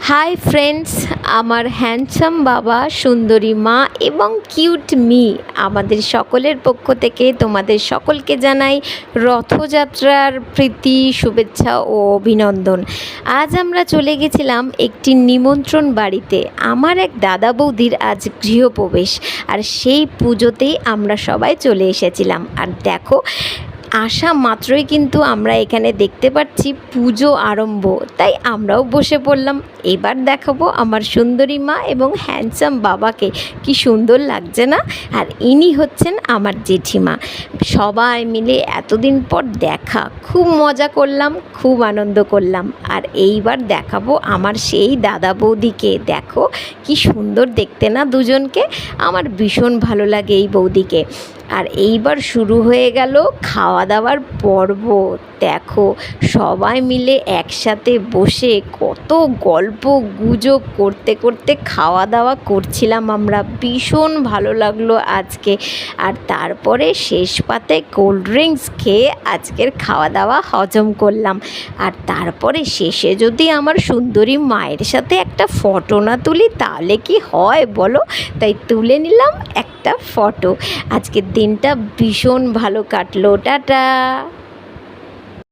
Hi friends, আমার handsome বাবা, সুন্দরী মা এবং কিউট মি আমাদের সকলের পক্ষ থেকে তোমাদের সকলকে জানাই রথযাত্রার প্রীতি, শুভেচ্ছা ও অভিনন্দন। আজ আমরা চলে গেছিলাম একটি নিমন্ত্রণ বাড়িতে। আমার এক দাদা বৌদির আজ গৃহপ্রবেশ, আর সেই পুজোতেই আমরা সবাই চলে এসেছিলাম। আর দেখো, আসা মাত্রই কিন্তু আমরা এখানে দেখতে পাচ্ছি পুজো আরম্ভ, তাই আমরাও বসে পড়লাম। এবার দেখাবো আমার সুন্দরী মা এবং হ্যান্ডসাম বাবাকে, কি সুন্দর লাগছে না? আর ইনি হচ্ছেন আমার জেঠিমা। সবাই মিলে এতদিন পর দেখা, খুব মজা করলাম, খুব আনন্দ করলাম। আর এইবার দেখাবো আমার সেই দাদা বৌদিকে। দেখো কি সুন্দর দেখতে না দুজনকে, আমার ভীষণ ভালো লাগে এই বৌদিকে। আর এইবার শুরু হয়ে গেল খাওয়া দাওয়ার পর্ব। দেখো সবাই মিলে একসাথে বসে কত গল্প গুজব করতে করতে খাওয়া দাওয়া করছিলাম আমরা, ভীষণ ভালো লাগলো আজকে। আর তারপরে শেষ পাতে কোল্ড ড্রিঙ্কস খেয়ে আজকের খাওয়া দাওয়া হজম করলাম। আর তারপরে শেষে যদি আমার সুন্দরী মায়ের সাথে একটা ফটো না তুলি তাহলে কি হয় বলো? তাই তুলে নিলাম একটা ফটো। আজকের দিনটা ভীষণ ভালো কাটলো। টাটা।